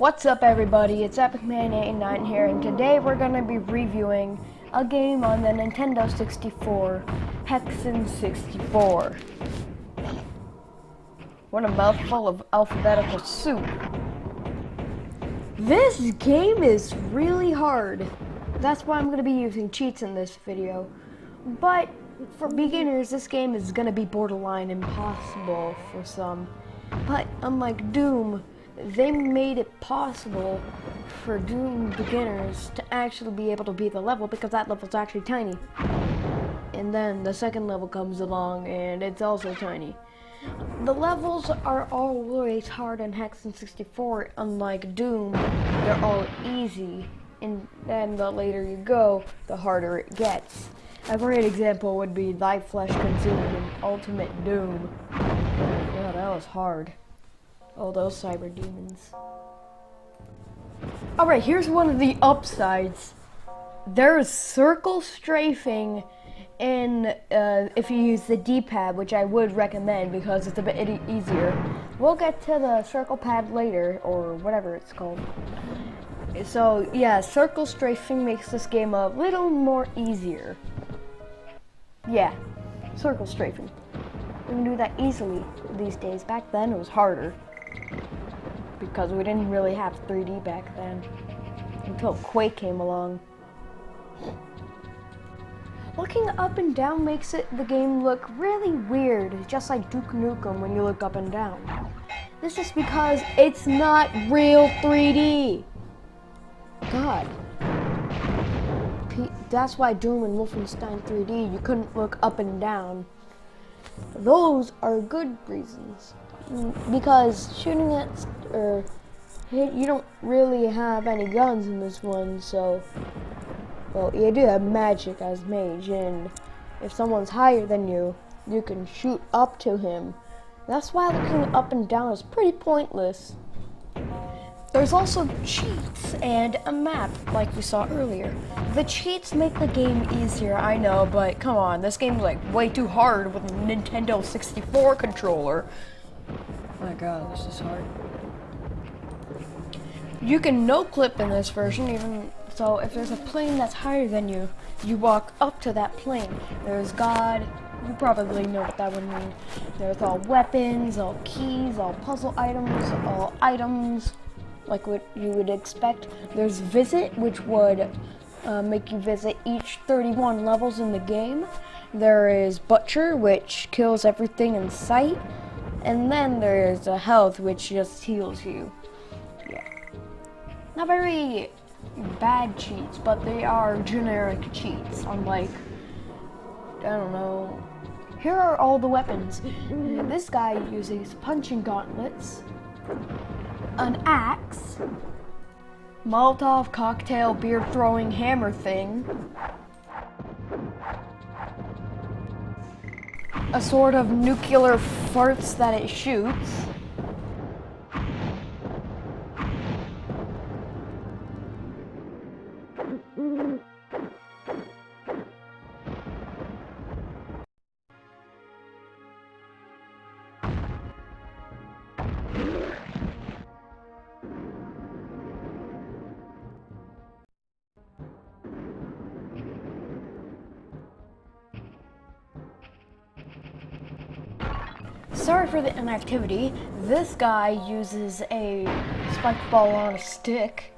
What's up everybody, it's EpicMan89 here, and today we're going to be reviewing a game on the Nintendo 64, Hexen 64. What a mouthful of alphabetical soup. This game is really hard. That's why I'm going to be using cheats in this video. But for beginners, this game is going to be borderline impossible for some. But unlike Doom, they made it possible for Doom beginners to actually be able to beat the level because that level's actually tiny. And then the second level comes along and it's also tiny. The levels are always hard in Hexen 64, unlike Doom, they're all easy. And then the later you go, the harder it gets. A great example would be Thy Flesh Consumed in Ultimate Doom. Yeah, that was hard. Oh, those cyber demons. Alright, here's one of the upsides. There is circle strafing in if you use the D-pad, which I would recommend because it's a bit easier. We'll get to the circle pad later, or whatever it's called. So, yeah, circle strafing makes this game a little more easier. Yeah, circle strafing. We can do that easily these days. Back then, it was harder. Because we didn't really have 3D back then, until Quake came along. Looking up and down makes the game look really weird, just like Duke Nukem when you look up and down. This is because it's not real 3D. God. That's why Doom and Wolfenstein 3D, you couldn't look up and down. Those are good reasons. Because shooting at, you don't really have any guns in this one, so, well, you do have magic as mage, and if someone's higher than you, you can shoot up to him. That's why looking up and down is pretty pointless. There's also cheats and a map, like we saw earlier. The cheats make the game easier, I know, but come on, this game's like way too hard with a Nintendo 64 controller. My god, this is hard. You can no-clip in this version, even so if there's a plane that's higher than you, you walk up to that plane. There's God, you probably know what that would mean. There's all weapons, all keys, all puzzle items, like what you would expect. There's Visit, which would make you visit each 31 levels in the game. There is Butcher, which kills everything in sight. And then there's a Health, which just heals you. Yeah. Not very bad cheats, but they are generic cheats, unlike, I don't know. Here are all the weapons. This guy uses punching gauntlets, an axe, Molotov cocktail beer throwing hammer thing, a sort of nuclear farts that it shoots, sorry for the inactivity. This guy uses a spiked ball on a stick,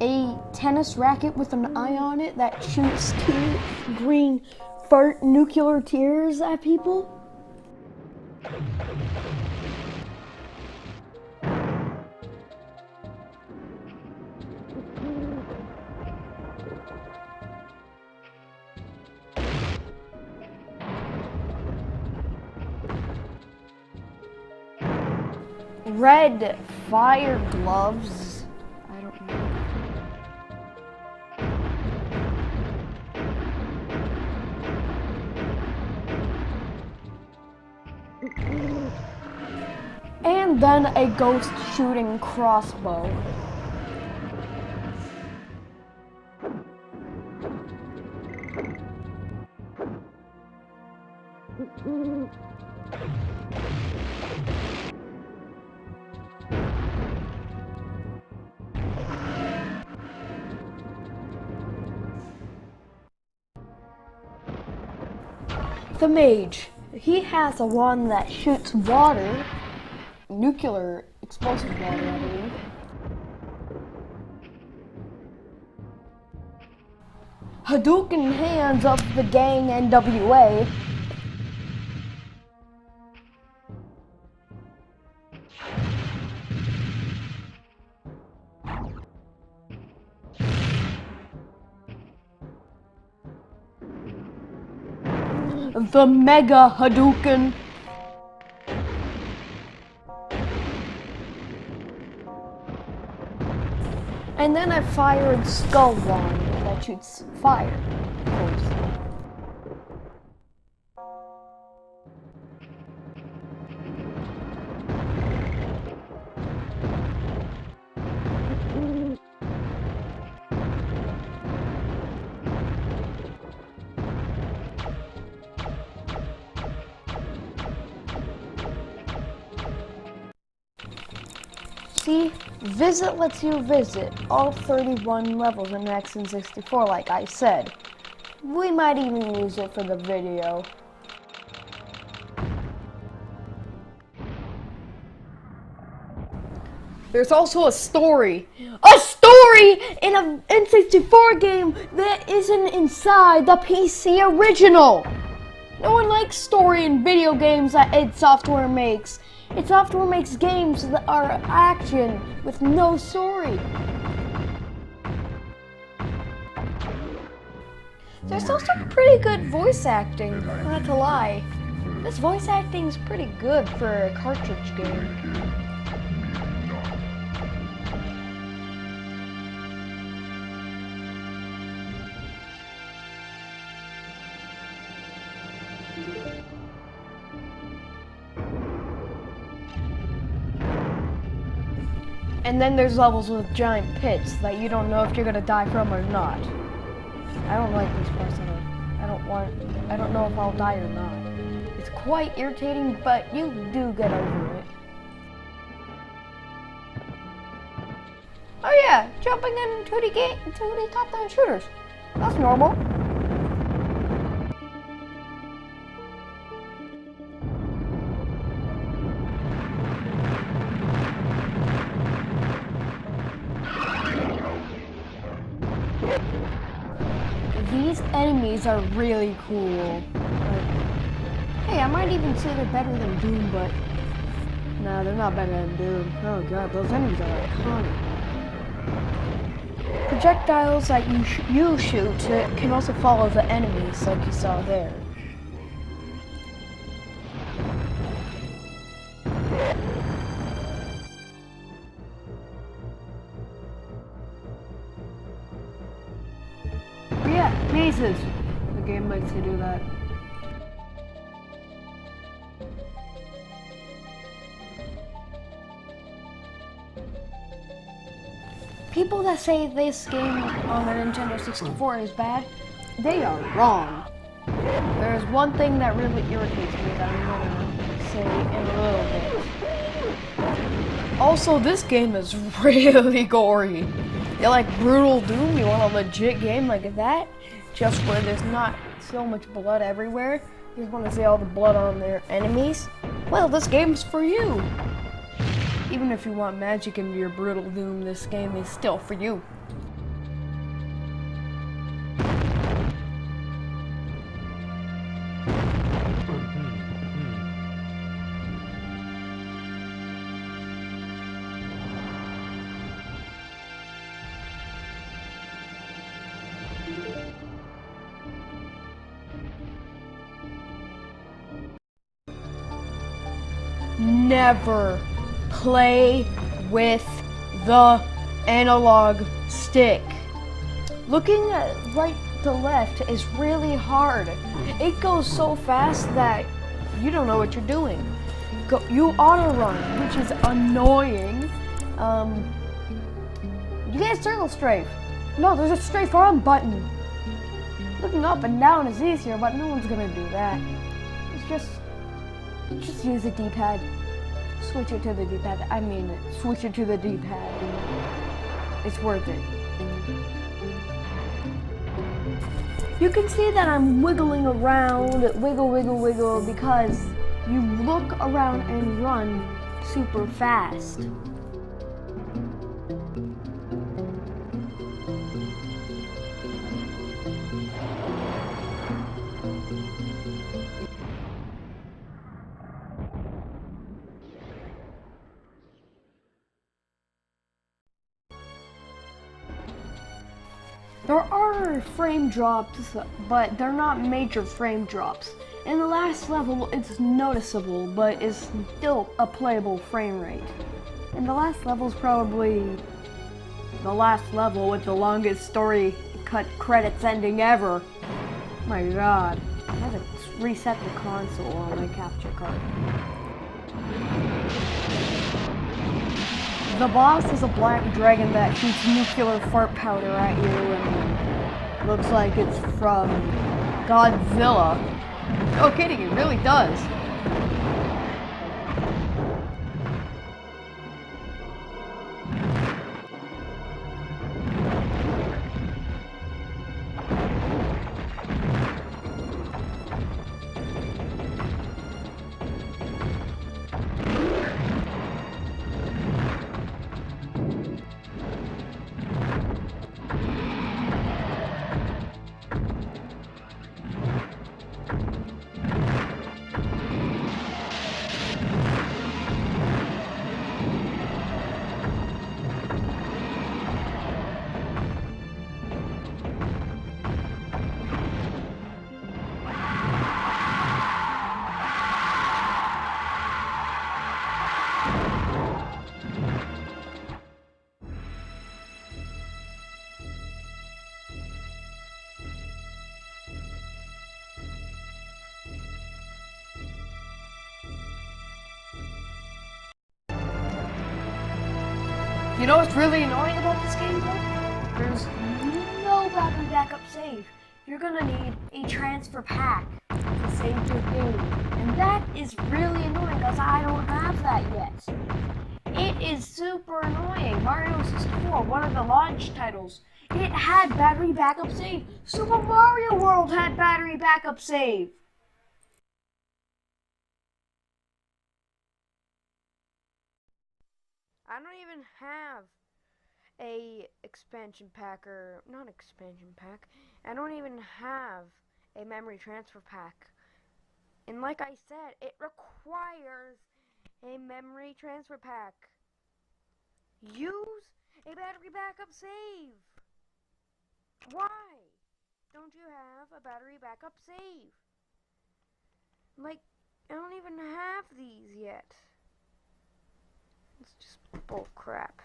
a tennis racket with an eye on it that shoots two green fart nuclear tears at people. Red fire gloves. I don't know. And then a ghost shooting crossbow. the mage. He has a wand that shoots water, nuclear explosive water, I believe. Hadouken hands of the gang NWA. The Mega Hadouken. And then I fired Skull Wand that shoots fire, of course. See, Visit lets you visit all 31 levels in Hexen 64, like I said. We might even use it for the video. There's also a story. A story in a N64 game that isn't inside the PC original! No one likes story in video games that id Software makes. id Software makes games that are action with no story. There's also pretty good voice acting, not to lie. This voice acting is pretty good for a cartridge game. And then there's levels with giant pits that you don't know if you're gonna die from or not. I don't like these parts at all. I don't know if I'll die or not. It's quite irritating, but you do get over it. Oh yeah, jumping in 2D top-down shooters. That's normal. These enemies are really cool. Like, hey, I might even say they're better than Doom, but nah, they're not better than Doom. Oh god, those enemies are iconic. Projectiles that you shoot can also follow the enemies, like you saw there. Yeah, mazes. The game likes to do that. People that say this game on the Nintendo 64 is bad, they are wrong. There's one thing that really irritates me that I'm gonna say in a little bit. Also, this game is really gory. You like brutal Doom? You want a legit game like that? Just where there's not so much blood everywhere? You just want to see all the blood on their enemies? Well, this game's for you! Even if you want magic into your brutal Doom, this game is still for you. Never play with the analog stick. Looking at right to left is really hard. It goes so fast that you don't know what you're doing. You auto run, which is annoying. You get a circle strafe. No, there's a strafe arm button. Looking up and down is easier, but no one's gonna do that. It's just use the D-pad. Switch it to the D-pad. I mean, switch it to the D-pad. It's worth it. You can see that I'm wiggling around, wiggle, wiggle, wiggle, because you look around and run super fast. There are frame drops, but they're not major frame drops. In the last level, it's noticeable, but it's still a playable frame rate. And the last level's probably the last level with the longest story credits ending ever. My god. I have to reset the console on my capture card. The boss is a black dragon that shoots nuclear fart powder at you and looks like it's from Godzilla. No kidding, it really does. You know what's really annoying about this game though? There's no battery backup save. You're gonna need a transfer pack to save your game. And that is really annoying because I don't have that yet. It is super annoying. Mario 64, one of the launch titles, it had battery backup save. Super Mario World had battery backup save. I don't even have a expansion pack, or not expansion pack. I don't even have a memory transfer pack. And like I said, it requires a memory transfer pack. Use a battery backup save. Why don't you have a battery backup save? Like, I don't even have these yet. It's just bull crap.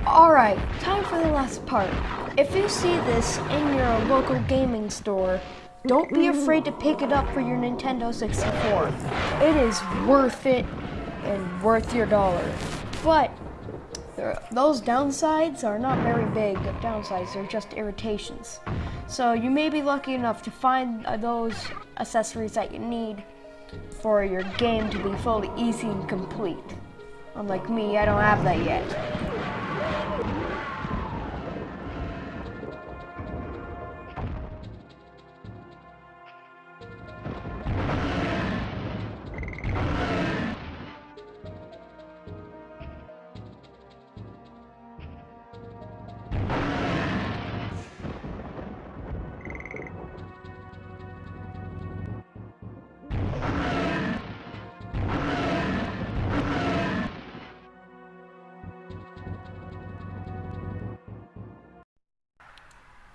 Alright, time for the last part. If you see this in your local gaming store, don't be afraid to pick it up for your Nintendo 64. It is worth it and worth your dollar. But those downsides are not very big downsides, they're just irritations. So you may be lucky enough to find those accessories that you need for your game to be fully easy and complete. Unlike me, I don't have that yet.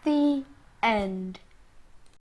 The end.